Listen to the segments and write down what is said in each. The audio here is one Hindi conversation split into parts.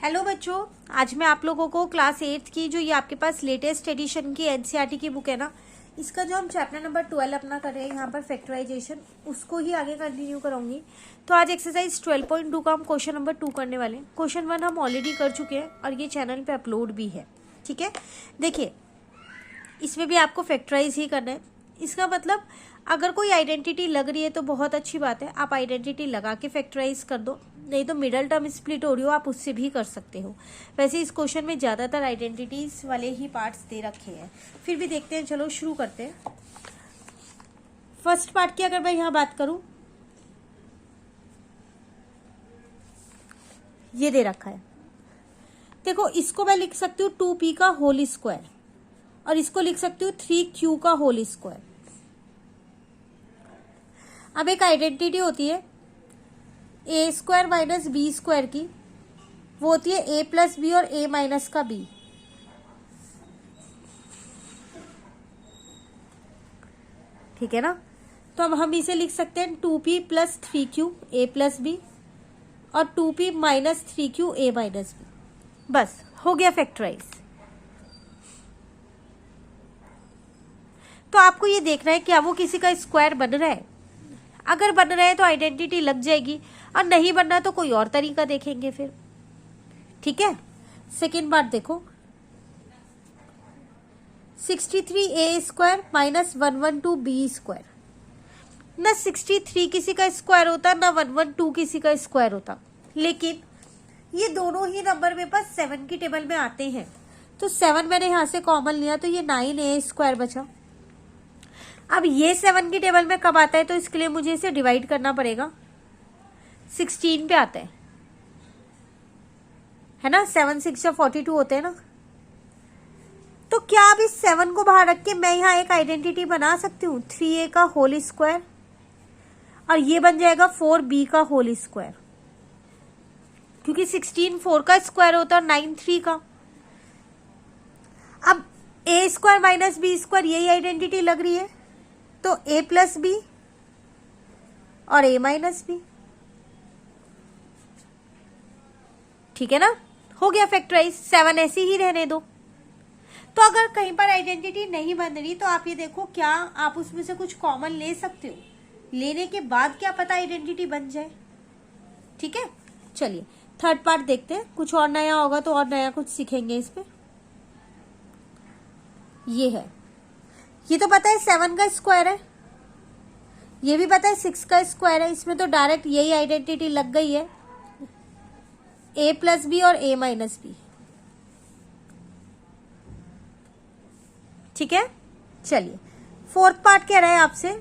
हेलो बच्चों, आज मैं आप लोगों को क्लास 8 की जो ये आपके पास लेटेस्ट एडिशन की एनसीईआरटी की बुक है ना, इसका जो हम चैप्टर नंबर 12 अपना कर रहे हैं यहाँ पर फैक्टराइजेशन, उसको ही आगे कंटिन्यू कराऊंगी। तो आज एक्सरसाइज 12.2 का हम क्वेश्चन नंबर 2 करने वाले हैं। क्वेश्चन 1 हम ऑलरेडी कर चुके हैं और ये चैनल पे अपलोड भी है। ठीक है, देखिए इसमें भी आपको फैक्टराइज ही करना है। इसका मतलब अगर कोई आइडेंटिटी लग रही है तो बहुत अच्छी बात है, आप आइडेंटिटी लगा के फैक्टराइज कर दो, नहीं तो मिडल टर्म स्प्लिट हो रही हो आप उससे भी कर सकते हो। वैसे इस क्वेश्चन में ज़्यादातर आइडेंटिटीज वाले ही पार्ट्स दे रखे हैं, फिर भी देखते हैं। चलो शुरू करते हैं। फर्स्ट पार्ट की अगर मैं यहाँ बात करूँ, ये दे रखा है। देखो इसको मैं लिख सकती हूँ 2p का होल स्क्वायर और इसको लिख सकती हूँ 3q का होल स्क्वायर। अब एक आइडेंटिटी होती है ए स्क्वायर माइनस बी स्क्वायर की, वो होती है ए प्लस बी और ए माइनस का बी। ठीक है ना, तो अब हम इसे लिख सकते हैं 2p प्लस 3q ए प्लस बी और 2p माइनस 3q ए माइनस बी। बस हो गया फैक्टराइज। तो आपको ये देखना है क्या वो किसी का स्क्वायर बन रहा है। अगर बन रहा है तो आइडेंटिटी लग जाएगी, और नहीं बन रहा तो कोई और तरीका देखेंगे फिर। ठीक है, सेकेंड पार्ट देखो, 63a square minus 112b square. ना 63 किसी का स्क्वायर होता, ना 112 किसी का स्क्वायर होता, लेकिन ये दोनों ही नंबर मेरे पास 7 की टेबल में आते हैं। तो 7 मैंने यहां से कॉमन लिया तो ये 9a स्क्वायर बचा। अब ये 7 की टेबल में कब आता है, तो इसके लिए मुझे इसे डिवाइड करना पड़ेगा। 16 पे आता है ना, 7 6 42 होते हैं ना। तो क्या अब इस 7 को बाहर रख के मैं यहाँ एक आइडेंटिटी बना सकती हूँ 3a का होल स्क्वायर, और ये बन जाएगा 4b का होल स्क्वायर, क्योंकि 16 4 का स्क्वायर होता है और 9 3 का। अब a square minus B square यही आइडेंटिटी लग रही है, तो a प्लस बी और a माइनस बी। ठीक है ना, हो गया फैक्टराइज। 7 ऐसे ही रहने दो। तो अगर कहीं पर आइडेंटिटी नहीं बन रही तो आप ये देखो क्या आप उसमें से कुछ कॉमन ले सकते हो, लेने के बाद क्या पता आइडेंटिटी बन जाए। ठीक है, चलिए थर्ड पार्ट देखते हैं। कुछ और नया होगा तो और नया कुछ सीखेंगे इसमें। ये है, ये तो पता है 7 का स्क्वायर है, ये भी पता है 6 का स्क्वायर है। इसमें तो डायरेक्ट यही आइडेंटिटी लग गई है, a प्लस बी और a माइनस बी। ठीक है, चलिए फोर्थ पार्ट कह रहा है आपसे।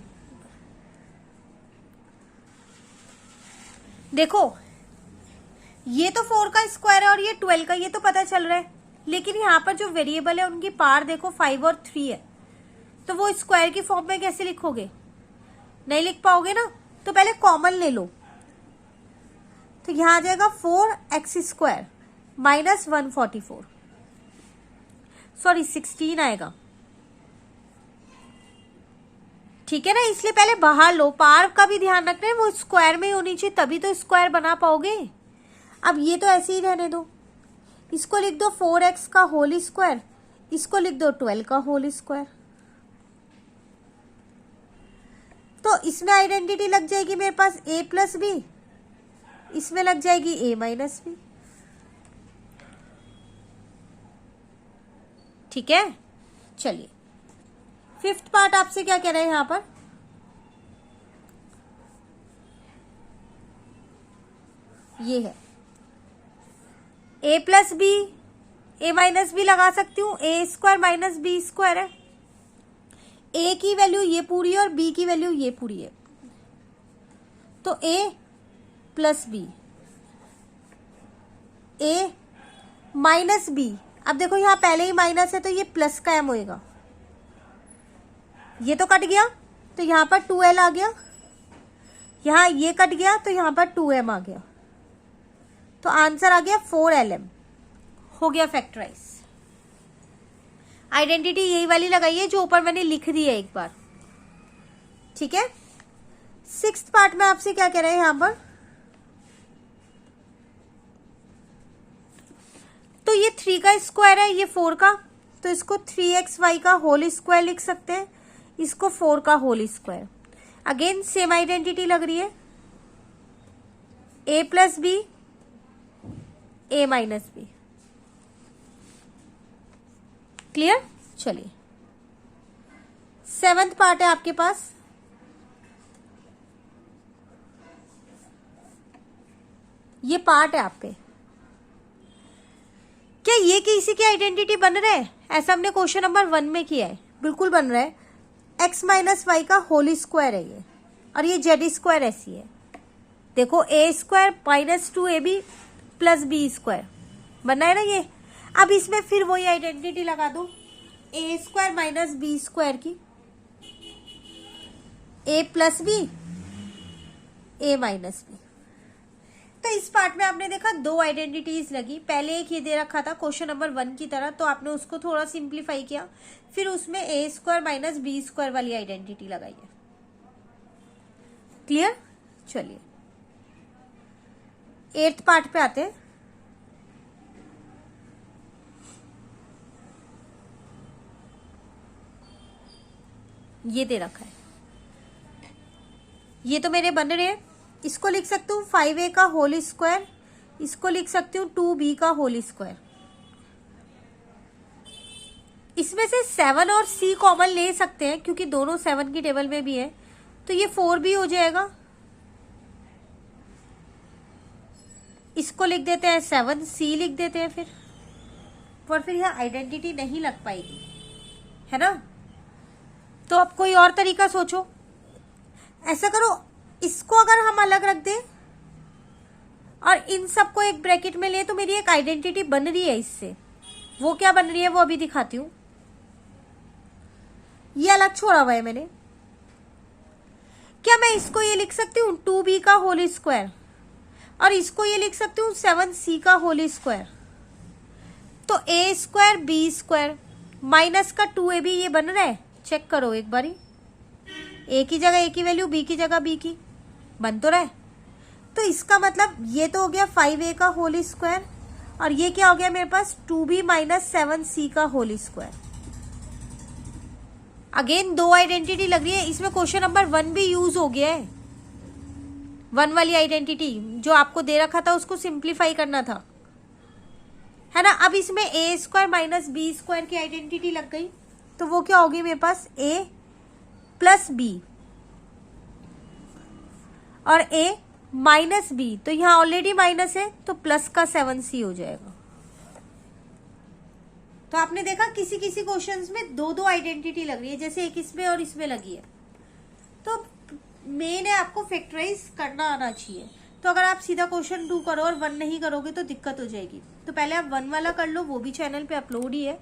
देखो ये तो 4 का स्क्वायर है और ये 12 का, ये तो पता चल रहा है, लेकिन यहाँ पर जो वेरिएबल है उनकी पावर देखो 5 और 3 है। तो वो स्क्वायर की फॉर्म में कैसे लिखोगे, नहीं लिख पाओगे ना। तो पहले कॉमन ले लो, तो यहां आ जाएगा 4x स्क्वायर माइनस 144, सॉरी 16 आएगा। ठीक है ना, इसलिए पहले बाहर लो। पावर का भी ध्यान रखना है, वो स्क्वायर में ही होनी चाहिए, तभी तो स्क्वायर बना पाओगे। अब ये तो ऐसे ही रहने दो, इसको लिख दो 4x का होल स्क्वायर, इसको लिख दो 12 का होल स्क्वायर। तो इसमें आइडेंटिटी लग जाएगी मेरे पास a प्लस बी, इसमें लग जाएगी a माइनस बी। ठीक है, चलिए फिफ्थ पार्ट आपसे क्या कह रहे हैं यहां पर। ये है a plus B, A minus B लगा सकती हूँ, A square minus B square है। a की वैल्यू ये पूरी है और b की वैल्यू ये पूरी है, तो a plus B, a minus B. अब देखो यहाँ पहले ही माइनस है तो ये प्लस का m होएगा, ये तो कट गया तो यहाँ पर 2l आ गया, यहाँ ये कट गया तो यहाँ पर 2m आ गया, तो आंसर आ गया 4lm। हो गया फैक्टराइज। आइडेंटिटी यही वाली लगाई है जो ऊपर मैंने लिख दी है एक बार। ठीक है, सिक्स्थ पार्ट में आपसे क्या कह रहे हैं यहां पर, 3 का स्क्वायर है, ये 4 का, तो इसको 3xy का होल स्क्वायर लिख सकते हैं, इसको 4 का whole square. Again same identity लग रही है, a plus B a minus B. Clear? चलिए 7th पार्ट है आपके पास। ये पार्ट है आपके, क्या ये किसी की आइडेंटिटी बन रहा है? ऐसा हमने क्वेश्चन नंबर 1 में किया है, बिल्कुल बन रहा है। x माइनस वाई का होल स्क्वायर है ये, और ये जेड स्क्वायर ऐसी है। देखो a square minus 2ab plus B square बना है ना ये। अब इसमें फिर वही आइडेंटिटी लगा दो, a square minus B square की, a plus B a minus B. तो इस पार्ट में आपने देखा दो आइडेंटिटीज लगी। पहले एक ये दे रखा था क्वेश्चन नंबर 1 की तरह, तो आपने उसको थोड़ा सिंप्लीफाई किया, फिर उसमें a square minus B square वाली आइडेंटिटी लगाई है। क्लियर? चलिए 8th पार्ट पे आते हैं। ये दे रखा है, ये तो मेरे बन रहे हैं। इसको लिख सकती हूँ 5a का होल स्क्वायर, इसको लिख सकती हूँ 2b का होल स्क्वायर। इसमें से 7 और c कॉमन ले सकते हैं क्योंकि दोनों 7 की टेबल में भी है, तो ये 4b हो जाएगा। इसको लिख देते हैं 7c लिख देते हैं फिर, और फिर यह आइडेंटिटी नहीं लग पाएगी, है ना। तो अब कोई और तरीका सोचो। ऐसा करो, इसको अगर हम अलग रख दें और इन सबको एक ब्रैकेट में ले, तो मेरी एक आइडेंटिटी बन रही है इससे। वो क्या बन रही है वो अभी दिखाती हूं। ये अलग छोड़ा हुआ है मैंने। क्या मैं इसको ये लिख सकती हूँ 2b का होल स्क्वायर, और इसको ये लिख सकती हूँ 7c का होल स्क्वायर। तो a square b square minus का 2ab ये बन रहा है, चेक करो एक बारी। a की जगह a की वैल्यू, b की जगह b की, बन तो रहा है। तो इसका मतलब ये तो हो गया 5a का होल स्क्वायर, और ये क्या हो गया मेरे पास 2b माइनस 7c का होल स्क्वायर। अगेन दो आइडेंटिटी लग रही है। इसमें क्वेश्चन नंबर 1 भी यूज हो गया है। 1 वाली आइडेंटिटी जो आपको दे रखा था उसको सिंप्लीफाई करना था, है ना। अब इसमें a square minus B square की आइडेंटिटी लग गई, तो वो क्या होगी मेरे पास a प्लस बी और a माइनस बी। तो यहाँ ऑलरेडी माइनस है, तो प्लस का 7c हो जाएगा। तो आपने देखा किसी किसी क्वेश्चंस में दो दो आइडेंटिटी लग रही है, जैसे एक इसमें और इसमें लगी है। तो मेन है आपको फैक्टराइज करना आना चाहिए। तो अगर आप सीधा क्वेश्चन 2 करो और 1 नहीं करोगे तो दिक्कत हो जाएगी। तो पहले आप 1 वाला कर लो, वो भी चैनल पे अपलोड ही है,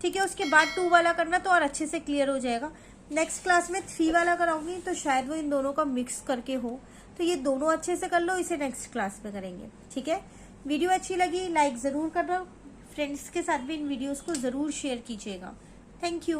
ठीक है। उसके बाद 2 वाला करना तो और अच्छे से क्लियर हो जाएगा। नेक्स्ट क्लास में 3 वाला कराऊंगी, तो शायद वो इन दोनों का मिक्स करके हो। तो ये दोनों अच्छे से कर लो, इसे नेक्स्ट क्लास में करेंगे, ठीक है। वीडियो अच्छी लगी लाइक ज़रूर करना, फ्रेंड्स के साथ भी इन वीडियोस को ज़रूर शेयर कीजिएगा। Thank you.